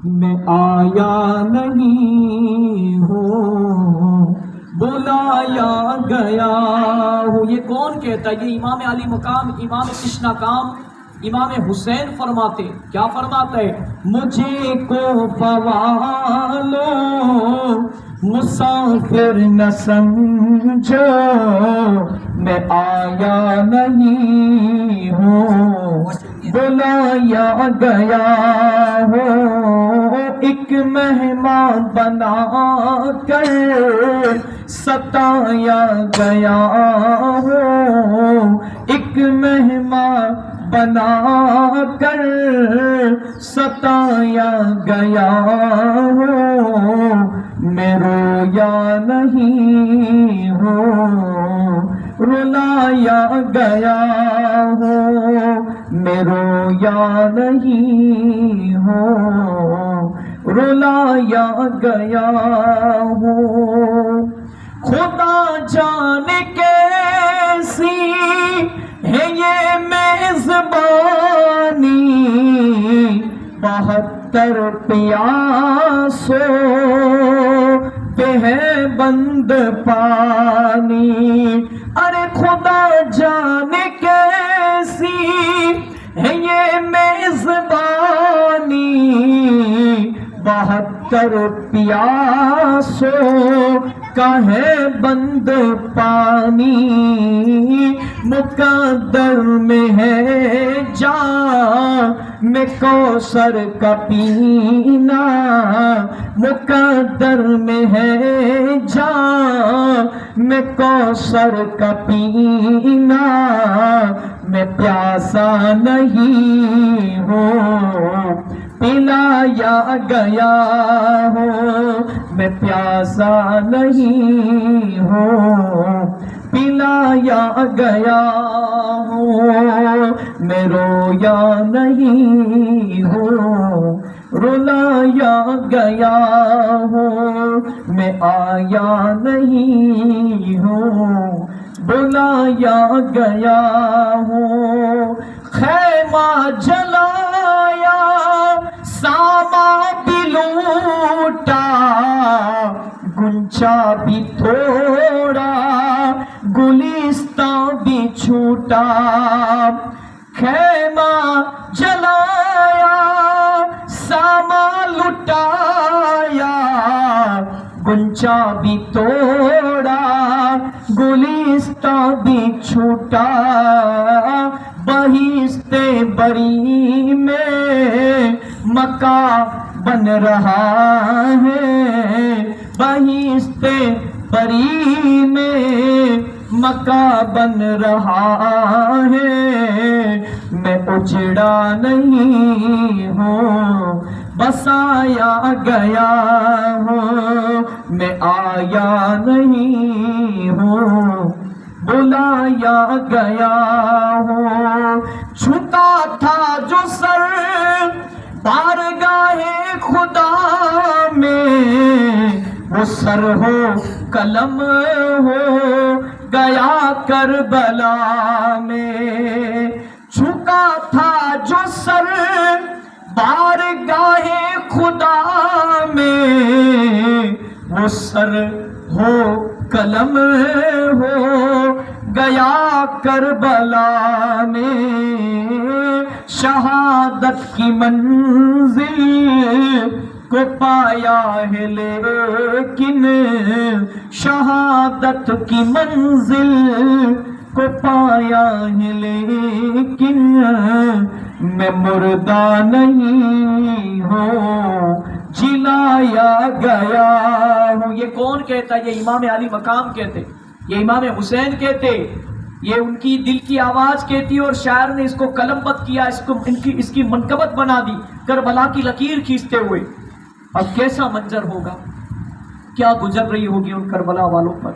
میں آیا نہیں ہوں، بلایا گیا ہوں. یہ کون کہتا ہے؟ یہ امام علی مقام امام کشنا کام امام حسین فرماتے. کیا فرماتا ہے؟ مجھے کو فوالو مسافر نہ سمجھو، میں آیا نہیں ہوں، بلایا گیا ہوں. ایک مہمان بنا کر ستایا گیا ہوں، ایک مہمان بنا کر ستایا گیا ہوں. میں رویا نہیں ہوں، رلایا گیا ہوں. میں رویا نہیں ہوں، رلایا گیا ہوں. خدا جانے کیسی ہے یہ میزبانی، 72 پیاسوں پہ ہے بند پانی. ارے خدا جانے کیسی ہے یہ میزبانی، 72 پیاسوں کا ہے بند پانی. مقدر میں ہے جام میں کوثر کا پینا، مقدر میں ہے جام میں کوثر کا پینا. میں پیاسا نہیں ہوں، پلایا گیا ہوں. میں پیاسا نہیں ہوں، پلایا گیا ہوں. میں رویا نہیں ہوں، رلایا گیا ہوں. میں آیا نہیں ہوں، بلایا گیا ہوں. خیمہ جلایا، ساما بھی لوٹا، گنچا بھی توڑا، گلستان بھی چھوٹا. خیمہ جلایا، ساما لٹایا، گنچا بھی توڑا، گلستان بھی چھوٹا. بہشت بری میں مکہ بن رہا ہے، بہشت بری میں مکہ بن رہا ہے. میں اجڑا نہیں ہوں، بسایا گیا ہوں. میں آیا نہیں ہوں، بلایا گیا ہوں. چھتا تھا جو سر بارگاہ خدا میں، وہ سر ہو قلم ہو گیا کربلا میں. جھکا تھا جو سر بارگاہ خدا میں، وہ سر ہو قلم ہو گیا کربلا میں. شہادت کی منزل کو پایا ہے لیکن، شہادت کی منزل کو پایا ہے لیکن، میں مردہ نہیں ہوں، جلایا گیا ہوں. یہ کون کہتا ہے؟ یہ امام علی مقام کہتے، یہ امام حسین کہتے، یہ ان کی دل کی آواز کہتی. اور شاعر نے اس کو قلم بند کیا، اس کی منقبت بنا دی کربلا کی لکیر کھینچتے ہوئے. اب کیسا منظر ہوگا، کیا گزر رہی ہوگی ان کربلا والوں پر.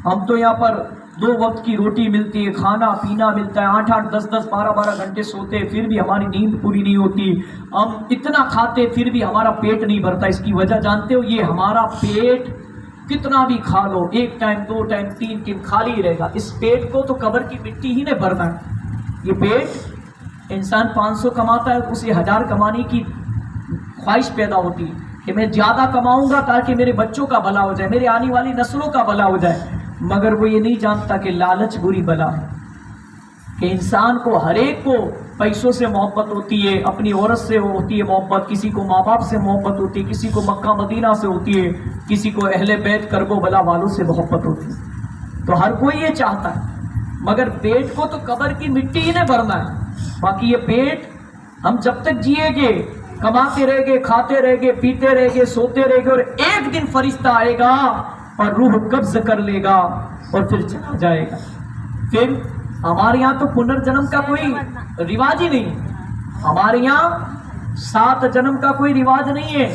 ہم تو یہاں پر 2 وقت کی روٹی ملتی ہے، کھانا پینا ملتا ہے، 8-8 10-10 12-12 گھنٹے سوتے، پھر بھی ہماری نیند پوری نہیں ہوتی. ہم اتنا کھاتے پھر بھی ہمارا پیٹ نہیں بھرتا. اس کی وجہ جانتے ہو؟ یہ ہمارا پیٹ کتنا بھی کھا لو، 1 ٹائم 2 ٹائم 3 ٹائم خالی ہی رہے گا. اس پیٹ کو تو قبر کی مٹی ہی نے بھرنا ہے. یہ پیٹ انسان 500 کماتا ہے، اسے 1000 کمانے کی ख्वाहिश पैदा होती है कि मैं ज़्यादा कमाऊंगा ताकि मेरे बच्चों का भला हो जाए, मेरे आने वाली नस्लों का भला हो जाए। मगर वो ये नहीं जानता कि लालच बुरी बला है, कि इंसान को हर एक को पैसों से मोहब्बत होती है, अपनी औरत से होती है मोहब्बत, किसी को माँ बाप से मोहब्बत होती है, किसी को मक्का मदीना से होती है, किसी को अहले बैत करबो बला वालों से मोहब्बत होती है। तो हर कोई ये चाहता है, मगर पेट को तो कब्र की मिट्टी ही ने भरना है। बाकी ये पेट हम जब तक जिएंगे, कमाते रहेंगे, खाते रहेंगे, पीते रहेंगे, सोते रहेंगे, और एक दिन फरिश्ता आएगा और रूह कब्ज कर लेगा और फिर चला जाएगा। फिर हमारे यहाँ तो पुनर्जन्म का कोई रिवाज ही नहीं, हमारे यहाँ 7 जन्म का कोई रिवाज नहीं है।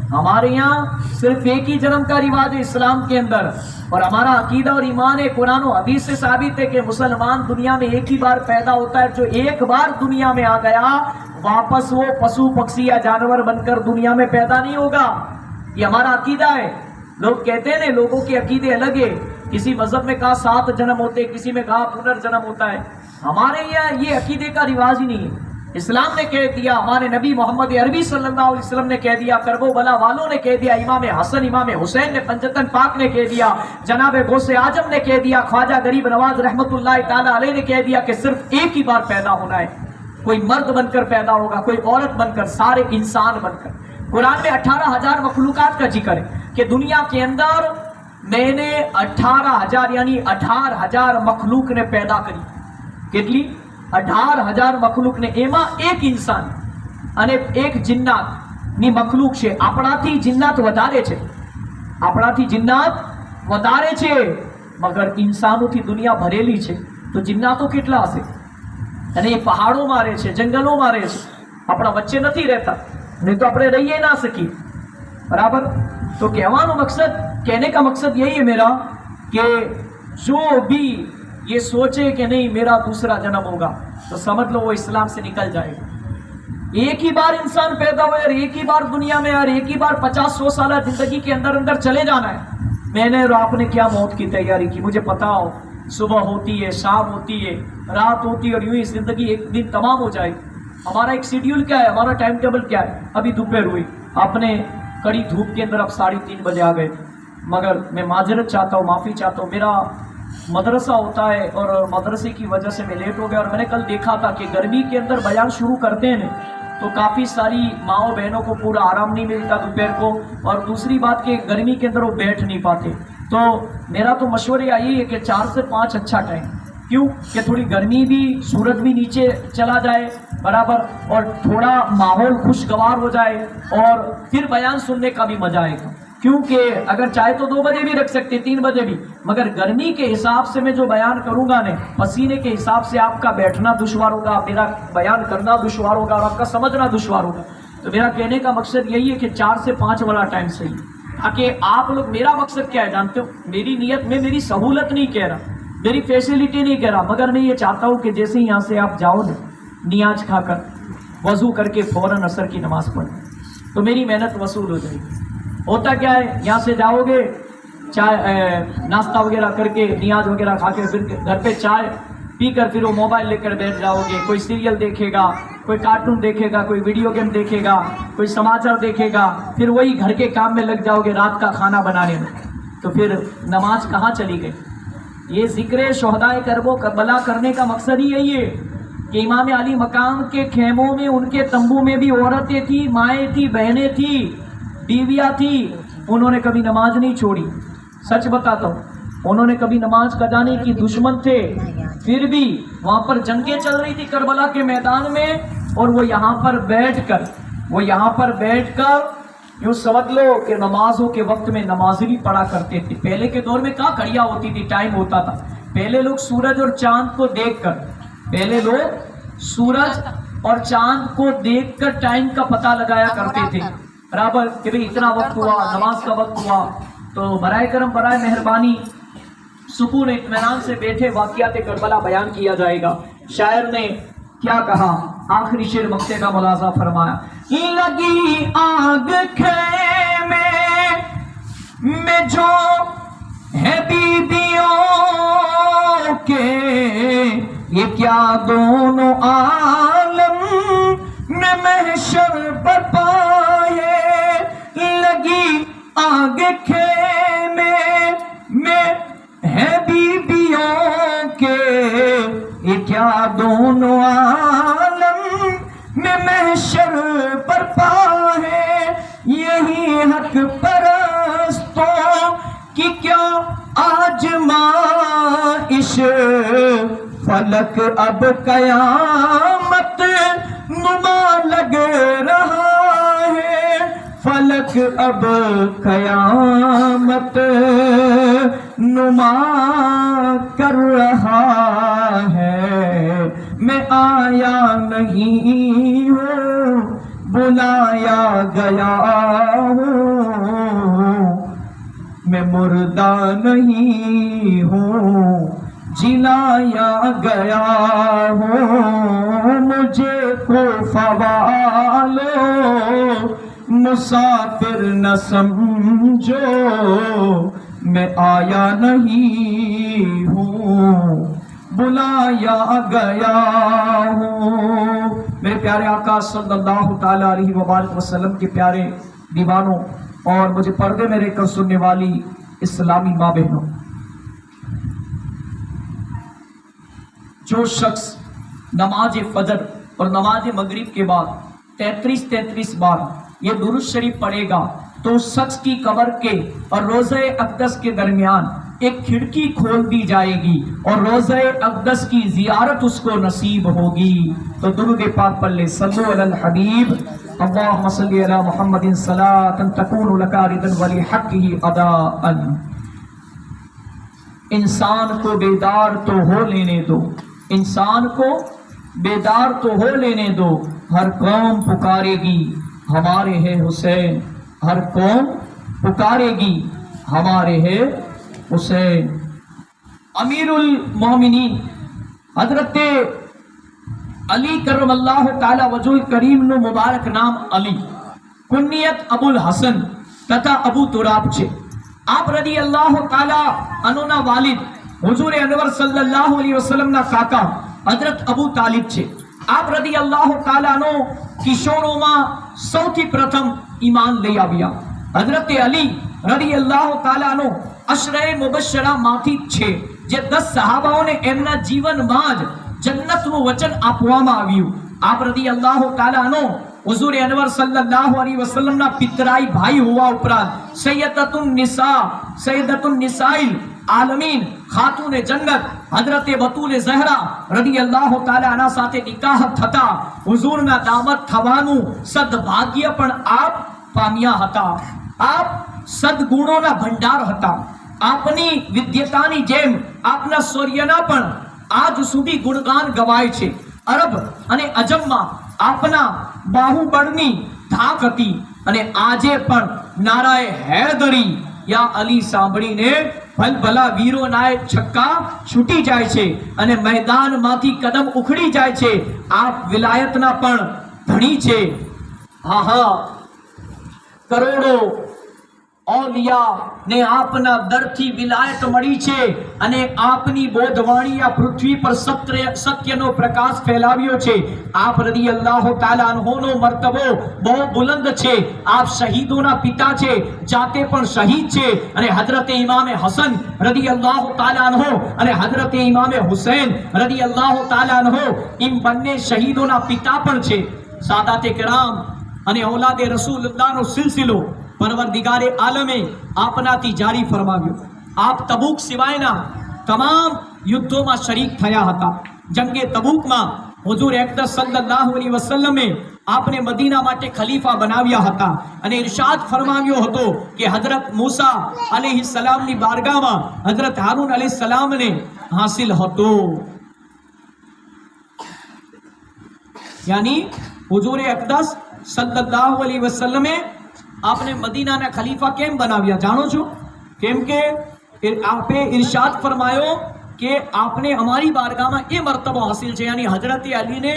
हमारे यहाँ सिर्फ एक ही जन्म का रिवाज है इस्लाम के अंदर, और हमारा अकीदा और ईमान है, कुरान और हदीस से साबित है कि मुसलमान दुनिया में एक ही बार पैदा होता है। जो एक बार दुनिया में आ गया वापस वो पशु पक्षी या जानवर बनकर दुनिया में पैदा नहीं होगा। ये हमारा अकीदा है। लोग कहते हैं ना, लोगों के अकीदे अलग है, किसी मजहब में कहा 7 जन्म होते, किसी में कहा पुनर्जन्म होता है। हमारे यहाँ ये अकीदे का रिवाज ही नहीं है। इस्लाम ने कह दिया, हमारे नबी मोहम्मद अरबी सल्लल्लाहु अलैहि वसल्लम ने कह दिया, करबो बला वालों ने कह दिया, इमाम हसन इमाम हुसैन ने पंजतन पाक ने कह दिया, जनाब गौसे आजम ने कह दिया, ख्वाजा गरीब नवाज रहमतुल्लाह ताला अलैह ने कह दिया कि सिर्फ एक ही बार पैदा होना है। कोई मर्द बनकर पैदा होगा, कोई औरत बनकर, सारे इंसान बनकर। कुरान में 18,000 मखलूकात का जिक्र है कि दुनिया के अंदर मैंने 18,000 यानी 18,000 मखलूक ने पैदा करी। कितनी? 18,000 मखलूक ने, एमा एक इंसान અને એક જિન્નાતની મખલૂક છે। આપણાથી જિન્નાત વધારે છે, આપણાથી જિન્નાત વધારે છે, મગર ઇન્સાનોથી દુનિયા ભરેલી છે। તો જિન્નાતો કેટલા હશે? અને એ પહાડોમાં રહે છે, જંગલોમાં રહે છે, આપણા વચ્ચે નથી રહેતા, નહીં તો આપણે રહીએ ના શકીએ। બરાબર? તો કહેવાનો મકસદ, कहने का मकसद यही है मेरा कि जो भी ये सोचे कि नहीं मेरा दूसरा जन्म होगा, तो समझ लो वो इस्लाम से निकल जाएगा। एक ही बार इंसान पैदा हुए और एक ही बार दुनिया में, और एक ही बार 50-100 साल जिंदगी के अंदर अंदर चले जाना है। मैंने और आपने क्या मौत की तैयारी की? मुझे पता हो, सुबह होती है, शाम होती है, रात होती है, और यूं ही जिंदगी एक दिन तमाम हो जाएगी। हमारा एक शेड्यूल क्या है, हमारा टाइम टेबल क्या है? अभी दोपहर हुई, आपने कड़ी धूप के अंदर आप 3:30 बजे आ गए, मगर मैं माजरत चाहता हूँ, माफ़ी चाहता हूँ। मेरा मदरसा होता है और मदरसे की वजह से मैं लेट हो गया, और मैंने कल देखा था कि गर्मी के अंदर बयान शुरू करते हैं तो काफ़ी सारी माओ बहनों को पूरा आराम नहीं मिलता दोपहर को, और दूसरी बात कि गर्मी के अंदर वो बैठ नहीं पाते। तो मेरा तो मशवरा यही है कि 4 से 5 अच्छा टाइम, क्यों कि थोड़ी गर्मी भी, सूरज भी नीचे चला जाए, बराबर, और थोड़ा माहौल खुशगवार हो जाए, और फिर बयान सुनने का भी मजा आएगा। क्योंकि अगर चाहे तो 2 बजे भी रख सकते, 3 बजे भी, मगर गर्मी के हिसाब से मैं जो बयान करूंगा ने, पसीने के हिसाब से आपका बैठना दुश्वार होगा, मेरा बयान करना दुश्वार होगा, और आपका समझना दुश्वार होगा। तो मेरा कहने का मकसद यही है कि 4 से 5 वाला टाइम सही, ताकि आप लोग, मेरा मकसद क्या है जानते हो? मेरी नीयत में मेरी सहूलत नहीं कह रहा, मेरी फैसिलिटी नहीं कह रहा, मगर मैं ये चाहता हूँ कि जैसे ही यहाँ से आप जाओ ना, नियाज खाकर वजू करके फौरन असर की नमाज पढ़ो, तो मेरी मेहनत वसूल हो जाएगी। होता क्या है, यहाँ से जाओगे, चाय नाश्ता वगैरह करके, नियाज वगैरह खा के, फिर घर पे चाय पी कर फिर वो मोबाइल लेकर बैठ जाओगे, कोई सीरियल देखेगा, कोई कार्टून देखेगा, कोई वीडियो गेम देखेगा, कोई समाचार देखेगा, फिर वही घर के काम में लग जाओगे, रात का खाना बनाने में। तो फिर नमाज कहाँ चली गई? ये जिक्र शोहदाए करबो बला करने का मकसद ही यही है कि इमाम अली मकाम के खेमों में, उनके तंबू में भी औरतें थी, माएँ थी, बहनें थी, बीवियाँ थी, उन्होंने कभी नमाज नहीं छोड़ी। सच बताता हूँ, उन्होंने कभी नमाज कज़ा नहीं की। दुश्मन थे, फिर भी वहाँ पर जंगें चल रही थी करबला के मैदान में, और वो यहाँ पर बैठकर यूँ समझ लो कि नमाजों के वक्त में नमाज भी पढ़ा करते थे। पहले के दौर में कहाँ घड़ियाँ होती थी, टाइम होता था। पहले लोग सूरज और चाँद को देखकर टाइम का पता लगाया करते थे, बराबर, कि भाई इतना वक्त हुआ, नमाज का वक्त हुआ। तो बराए करम, बराए मेहरबानी, सुकून इत्मीनान से बैठे वाक़ियात करबला बयान किया जाएगा। शायर ने क्या कहा? आखिरी शेर मक्ते का मुलाजा फरमाया, लगी आग खेमे में जो है बीबियों के, ये क्या दोनों आलम में महशर बर्पा آگے خیمے میں ہے بیبیوں کے، یہ کیا دونوں عالم میں محشر برپا ہے، یہی حق پرستوں کی کیا آزمائش، فلک اب قیامت نما لگ رہا ہے، فلک اب قیامت نما کر رہا ہے، میں آیا نہیں ہوں بلایا گیا ہوں، میں مردہ نہیں ہوں جلایا گیا ہوں، مجھے کوفہ والو مسافر نہ سمجھو، میں آیا نہیں ہوں بلایا گیا ہوں۔ میرے پیارے آقا صلی اللہ تعالیٰ علیہ وآلہ وسلم کے پیارے دیوانوں اور مجھے پردے میں رہ کر سننے والی اسلامی ماں بہنوں، جو شخص نماز فجر اور نماز مغرب کے بعد 33 بار یہ درود شریف پڑھے گا تو اس شخص کی قبر کے اور روضہ اقدس کے درمیان ایک کھڑکی کھول دی جائے گی اور روضہ اقدس کی زیارت اس کو نصیب ہوگی۔ تو درود پاک پڑھ لے، صلو علی الحبیب، اللہم صلی علی محمد صلاۃ تکون لک رضا ولحقہ اداء۔ انسان کو بیدار تو ہو لینے دو، انسان کو بیدار تو ہو لینے دو، ہر قوم پکارے گی ہمارے ہے حسین، ہر قوم پکارے گی ہمارے ہے حسین۔ امیر المومنین حضرت علی کرم اللہ تعالی وجہ الکریم نو مبارک نام علی، کنیت ابو الحسن تथा ابو تراب چھے۔ آپ رضی اللہ تعالی عنہ نا والد حضور انور صلی اللہ علیہ وسلم نا کاکا حضرت ابو طالب چھے۔ آپ رضی اللہ تعالی عنہ કિશોરોમાં સૌથી પ્રથમ ઈમાન લઈ આવ્યા। હઝરત અલી રદિયલ્લાહુ તાલા નો અશરે મુબશ્શરા માંથી છે, જે 10 સહાબાઓને એમના જીવનમાં જ જન્નતનું વચન આપવામાં આવ્યું। આપ રદિયલ્લાહુ તાલા નો હુઝુર અનવર સલ્લલ્લાહુ અલૈહિ વસલ્લમના પિતરાઈ ભાઈ હોવા ઉપરાંત સૈયદતુન નિસાઇલ आलमीन खातून जन्नत हजरत बतूल ज़हरा रदियल्लाहु ताला अन्हा साथे निकाह थता हुजूरना दामद थवानुं सद्भाग्य पण आप पाम्या हता। आप सद्गुणोना भंडार हता। आपनी विद्यतानी जेम आपना सूर्यना पण आज सुधी गुणगान गवाय छे। अरब अने अजममा आपना बाहुबळनी धाक हती अने आजे पण नाराए हैदरी या अली सांभळीने भलभला वीरो नाए छक्का छूटी जाए छे अने मैदान माथी कदम उखड़ी जाए छे। आप विलायतना पण धणी छे। हाँ हाँ, करोड़ों औलिया ने आपना दरथी विलायत मળી છે અને આપની બોધવાણી આ પૃથ્વી પર સત્યનો પ્રકાશ ફેલાવ્યો છે। આપ રદિયલ્લાહુ તાલા અન્હોનો મર્તબો બહુ બુલંદ છે। આપ શહીદોના પિતા છે, જાતે પણ શહીદ છે અને હઝરત ઇમામ હસન રદિયલ્લાહુ તાલા અન્હો અને હઝરત ઇમામ હુસૈન રદિયલ્લાહુ તાલા અન્હો એમ બંને શહીદોના પિતા પણ છે। સાદાતે કિરામ અને औलादे રસૂલુલ્લાહનો સિલસિલો परवरदिगारे आलमे आपनाथी जारी फरमाव्यो। आप तबूक सिवायना तमाम युद्धों में शरीक थया हता। जंगे तबूक में हुजूर अक़दस सल्लल्लाहु अलैहि वसल्लमे आपने मदीना माटे खलीफा बनाव्या हता अने इरशाद फरमाव्यो हतो कि हजरत मूसा अलैहि सलाम नी बारगाह में हजरत हारून अलैहि सलाम ने हासिल हतो। यानी हुजूर अक़दस सल्लल्लाहु अलैहि वसल्लमे आपने मदीना ना खलीफा केम बनाव्या जानो छो? केम के आपे इरशाद फरमायो कि आपने हमारी बारगाह में ये मर्तबो हासिल है। यानी हजरत अली ने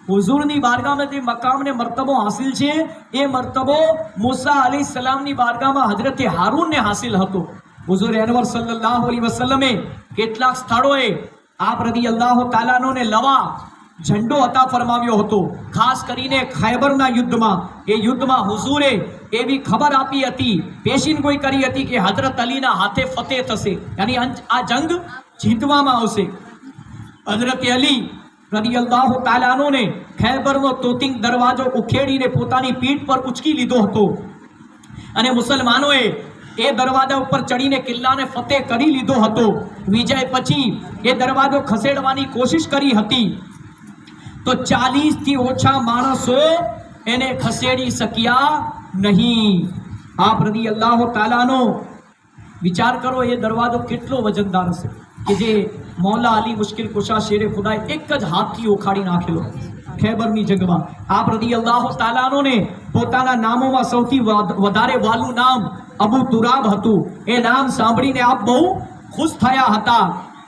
हुजूर नी बारगाह में मकाम ने मर्तबो हासिल है, ये मर्तबो मूसा अलैहि सलाम नी बारगाह में हजरत हारून ने हासिल हतो। हुजूर अनवर सल्लल्लाहु अलैहि वसल्लमे કેટલાક સ્થળોએ आप रदियल्लाहु ताला ने लवा ઝંડો અતા ફરમાવ્યો હતો. ખાસ કરીને ખૈબરના યુદ્ધમાં, એ યુદ્ધમાં હુઝુરે એવી ખબર આપી હતી, પેશીનગોઈ કરી હતી કે હઝરત અલીના હાથે ફતેહ થશે, યાની આ જંગ જીતવામાં આવશે. હઝરત અલી રદિયલ્લાહુ તાલા અન્હુને ખૈબરનો તોતિંગ દરવાજો ઉખેડીને પોતાની પીઠ પર ઉચકી લીધો હતો અને મુસલમાનોએ એ દરવાજા ઉપર ચડીને કિલ્લાને ફતેહ કરી લીધો હતો. વિજય પછી એ દરવાજો ખસેડવાની કોશિશ કરી હતી તો 40 થી ઓછા માણસો એને ખસેડી શક્યા નહીં. આપ રદિયલ્લાહુ તાલા અન્હુ વિચાર કરો, એ દરવાજો કેટલો વજનદાર હશે કે જે મૌલા અલી મુશ્કિલ કુશા શેરે ખુદાએ એક જ હાથથી ઉખાડી નાખેલો ખૈબરની જંગમાં. આપ રદિયલ્લાહુ તાલા અન્હુને પોતાના નામોમાં સૌથી વધારે વાલું નામ અબુ તુરાબ હતું. એ નામ સાંભળીને આપ બહુ ખુશ થયા હતા.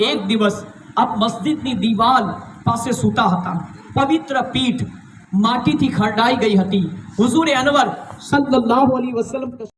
એક દિવસ આપ મસ્જિદની દીવાલ પાસે સૂતા હતા. પવિત્ર પીઠ માટીથી ખરડાઈ ગઈ હતી. હુઝુરે અનવર સલ્લલ્લાહુ અલૈહિ વસલ્લમ